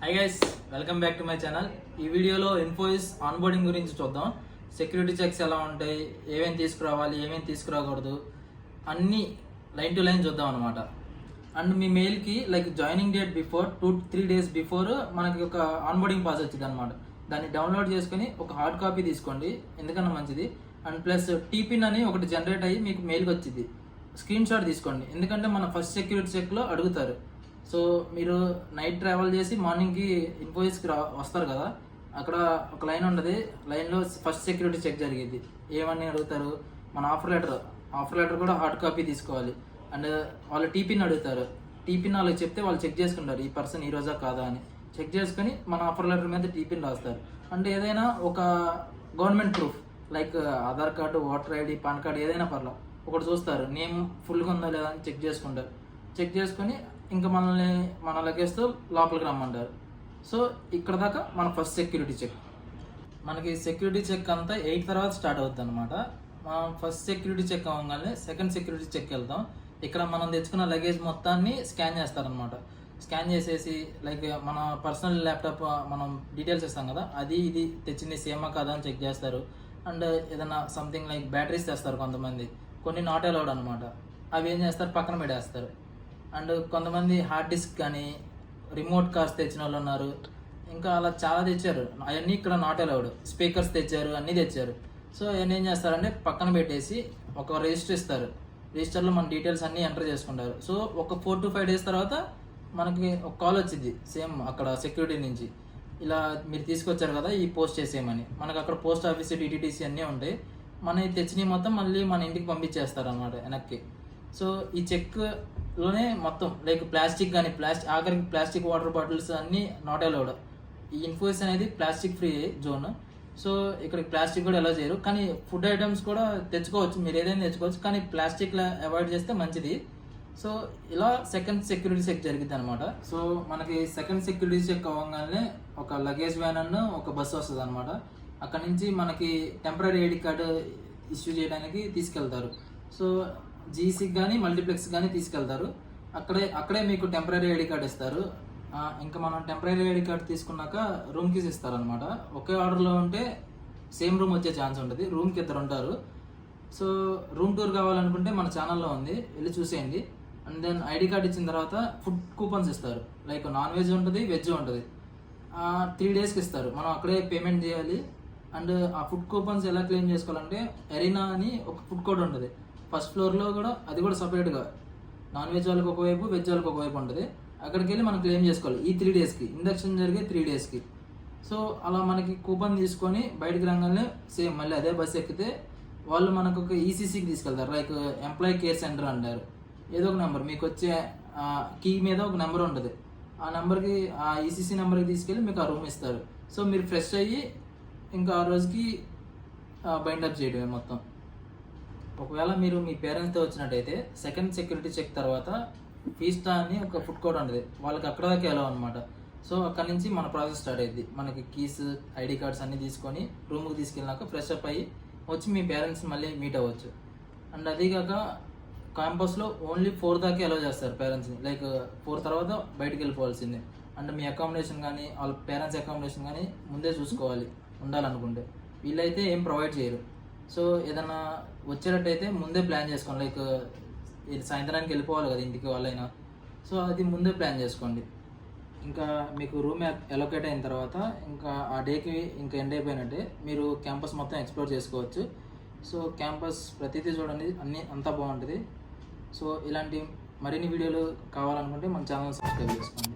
Hi guys, welcome back to my channel. ఈ వీడియోలో Infosys onboarding గురించి చూద్దాం. సెక్యూరిటీ చెక్స్ ఎలా ఉంటాయి, ఏమేమి తీసుకురావాలి, ఏమేమి తీసుకురాకూడదు, అన్నీ లైన్ టు లైన్ చూద్దాం అనమాట. అండ్ మీ మెయిల్కి like joining date before 2-3 days before మనకి ఒక ఆన్బోర్డింగ్ పాస్ వచ్చింది అనమాట. దాన్ని డౌన్లోడ్ చేసుకుని ఒక హార్డ్ కాపీ తీసుకోండి, ఎందుకన్నా మంచిది. అండ్ ప్లస్ టీపిన్ అని ఒకటి జనరేట్ అయ్యి మీకు మెయిల్కి వచ్చింది, స్క్రీన్ షాట్ తీసుకోండి, ఎందుకంటే మన ఫస్ట్ సెక్యూరిటీ చెక్లో అడుగుతారు. సో మీరు నైట్ ట్రావెల్ చేసి మార్నింగ్కి ఇన్ఫోసిస్కి వస్తారు కదా, అక్కడ ఒక లైన్ ఉంటుంది. లైన్లో ఫస్ట్ సెక్యూరిటీ చెక్ జరిగింది. ఏమని అడుగుతారు, మన ఆఫర్ లెటర్ కూడా హార్డ్ కాపీ తీసుకోవాలి. అండ్ వాళ్ళు టీపిన్ అడుగుతారు. టీపిన్ వాళ్ళకి చెప్తే వాళ్ళు చెక్ చేసుకుంటారు, ఈ పర్సన్ ఈ రోజా కాదా అని చెక్ చేసుకుని మన ఆఫర్ లెటర్ మీద టీపిన్ రాస్తారు. అంటే ఏదైనా ఒక government proof like Aadhaar card, voter ID, pan card ఏదైనా పర్లేదు ఒకటి చూస్తారు, నేమ్ ఫుల్గా ఉందా లేదా అని చెక్ చేసుకుంటారు. చెక్ చేసుకుని ఇంకా మన లగేజ్తో లోపలికి రమ్మంటారు. సో ఇక్కడ దాకా మన ఫస్ట్ సెక్యూరిటీ చెక్. మనకి సెక్యూరిటీ చెక్ అంతా 8 తర్వాత స్టార్ట్ అవుతుంది అనమాట. మనం ఫస్ట్ సెక్యూరిటీ చెక్ అవ్వగానే సెకండ్ సెక్యూరిటీ చెక్ వెళ్తాం. ఇక్కడ మనం తెచ్చుకున్న లగేజ్ మొత్తాన్ని స్కాన్ చేస్తారనమాట. స్కాన్ చేసేసి లైక్ మన పర్సనల్ ల్యాప్టాప్ మనం డీటెయిల్స్ ఇస్తాం కదా, అది ఇది తెచ్చింది సేమా కాదా అని చెక్ చేస్తారు. అండ్ ఏదైనా సంథింగ్ లైక్ బ్యాటరీస్ తెస్తారు కొంతమంది, కొన్ని నాట్ అలౌడ్ అనమాట. అవి ఏం చేస్తారు, పక్కన పెట్టేస్తారు. అండ్ కొంతమంది హార్డ్ డిస్క్ కానీ రిమోట్ కార్స్ తెచ్చిన వాళ్ళు ఉన్నారు, ఇంకా అలా చాలా తెచ్చారు. అవన్నీ ఇక్కడ నాట్ అలౌడ్. స్పీకర్స్ తెచ్చారు, అన్నీ తెచ్చారు. సో అవన్నీ ఏం చేస్తారంటే పక్కన పెట్టేసి ఒక రిజిస్టర్ ఇస్తారు. రిజిస్టర్లో మన డీటెయిల్స్ అన్నీ ఎంటర్ చేసుకుంటారు. సో ఒక 4 to 5 days తర్వాత మనకి ఒక కాల్ వచ్చింది సేమ్ అక్కడ సెక్యూరిటీ నుంచి, ఇలా మీరు తీసుకొచ్చారు కదా ఈ పోస్ట్ చేసేయమని. మనకు అక్కడ పోస్ట్ ఆఫీస్, టీటీసీ అన్నీ ఉంటాయి. మన తెచ్చినవి మొత్తం మళ్ళీ మన ఇంటికి పంపించేస్తారు అన్నమాట వెనక్కి. సో ఈ చెక్లోనే మొత్తం లైక్ ప్లాస్టిక్ కానీ ఆఖరికి ప్లాస్టిక్ వాటర్ బాటిల్స్ అన్నీ నాట్ అలౌడ్. ఈ ఇన్ఫోసిస్ అనేది ప్లాస్టిక్ ఫ్రీ జోన్. సో ఇక్కడ ప్లాస్టిక్ కూడా ఎలా చేయరు, కానీ ఫుడ్ ఐటమ్స్ కూడా తెచ్చుకోవచ్చు, మీరు ఏదైనా తెచ్చుకోవచ్చు, కానీ ప్లాస్టిక్లా అవాయిడ్ చేస్తే మంచిది. సో ఇలా సెకండ్ సెక్యూరిటీ చెక్ జరిగింది అనమాట. సో మనకి సెకండ్ సెక్యూరిటీ చెక్ అవ్వగానే ఒక లగేజ్ వ్యాన్ అన్న ఒక బస్సు వస్తుంది అనమాట. అక్కడ నుంచి మనకి టెంపరీ ఐడి కార్డు ఇష్యూ చేయడానికి తీసుకెళ్తారు. సో జీసీకి కానీ మల్టీప్లెక్స్ కానీ తీసుకెళ్తారు. అక్కడే మీకు టెంపరీ ఐడి కార్డు ఇస్తారు. ఇంకా మనం టెంపరీ ఐడి కార్డు తీసుకున్నాక రూమ్ కీస్ ఇస్తారు అనమాట. ఒకే ఆర్డర్లో ఉంటే సేమ్ రూమ్ వచ్చే ఛాన్స్ ఉంటుంది. రూమ్కి 2 ఉంటారు. సో రూమ్ టూర్ కావాలనుకుంటే మన ఛానల్లో ఉంది, వెళ్ళి చూసేయండి. అండ్ దెన్ ఐడి కార్డు ఇచ్చిన తర్వాత ఫుడ్ కూపన్స్ ఇస్తారు. లైక్ నాన్ వెజ్ ఉంటుంది, వెజ్ ఉంటుంది. 3 daysకి ఇస్తారు. మనం అక్కడే పేమెంట్ చేయాలి. అండ్ ఆ ఫుడ్ కూపన్స్ ఎలా క్లెయిమ్ చేసుకోవాలంటే ఎరీనా అని ఒక ఫుడ్ కోర్ట్ ఉంటుంది ఫస్ట్ ఫ్లోర్లో కూడా, అది కూడా సపరేట్గా నాన్ వెజ్ వాళ్ళకి ఒకవైపు, వెజ్ వాళ్ళకి ఒకవైపు ఉంటుంది. అక్కడికి వెళ్ళి మనం క్లెయిమ్ చేసుకోవాలి ఈ 3 daysకి, ఇండక్షన్ జరిగే 3 daysకి. సో అలా మనకి కూపన్ తీసుకొని బయటకు రాగానే సేమ్ మళ్ళీ అదే బస్ ఎక్కితే వాళ్ళు మనకు ఒక ఈసీసీకి తీసుకెళ్తారు. లైక్ ఎంప్లాయీ కేర్ సెంటర్ అంటారు. ఏదో ఒక నెంబర్ మీకు వచ్చే కీ మీద ఒక నెంబర్ ఉంటుంది. ఆ నెంబర్కి, ఆ ఈసీసీ నెంబర్కి తీసుకెళ్ళి మీకు ఆ రూమ్ ఇస్తారు. సో మీరు ఫ్రెష్ అయ్యి ఇంకా ఆ రోజుకి బైండప్ చేయడమే మొత్తం. ఒకవేళ మీరు మీ పేరెంట్స్తో వచ్చినట్టయితే సెకండ్ సెక్యూరిటీ చెక్ తర్వాత ఫీస్టా అని ఒక ఫుడ్ కోర్ట్ ఉంటుంది, వాళ్ళకి అక్కడ దాకా ఎలా అనమాట. సో అక్కడ నుంచి మన ప్రాసెస్ స్టార్ట్ అయ్యింది. మనకి కీస్, ఐడి కార్డ్స్ అన్నీ తీసుకొని రూమ్కి తీసుకెళ్ళినాక ఫ్రెష్ అప్ అయ్యి వచ్చి మీ పేరెంట్స్ మళ్ళీ మీట్ అవ్వచ్చు. అండ్ అదీగాక క్యాంపస్లో ఓన్లీ 4 దాకా అలౌ చేస్తారు పేరెంట్స్ని. లైక్ 4 తర్వాత బయటకు వెళ్ళిపోవాల్సిందే. అండ్ మీ అకామిడేషన్ కానీ వాళ్ళ పేరెంట్స్ అకామిడేషన్ కానీ ముందే చూసుకోవాలి ఉండాలనుకుంటే. వీళ్ళైతే ఏం ప్రొవైడ్ చేయరు. సో ఏదైనా వచ్చేటట్టయితే ముందే ప్లాన్ చేసుకోండి. లైక్ సాయంత్రానికి వెళ్ళిపోవాలి కదా ఇంటికి వాళ్ళైనా, సో అది ముందే ప్లాన్ చేసుకోండి. ఇంకా మీకు రూమ్ అలొకేట్ అయిన తర్వాత ఇంకా ఆ డేకి ఇంకా ఎండ్ అయిపోయినట్టే, మీరు క్యాంపస్ మొత్తం ఎక్స్ప్లోర్ చేసుకోవచ్చు. సో క్యాంపస్ ప్రతిదీ చూడండి, అంతా బాగుంటుంది. సో ఇలాంటి మరిన్ని వీడియోలు కావాలనుకుంటే మన ఛానల్ సబ్స్క్రైబ్ చేసుకోండి.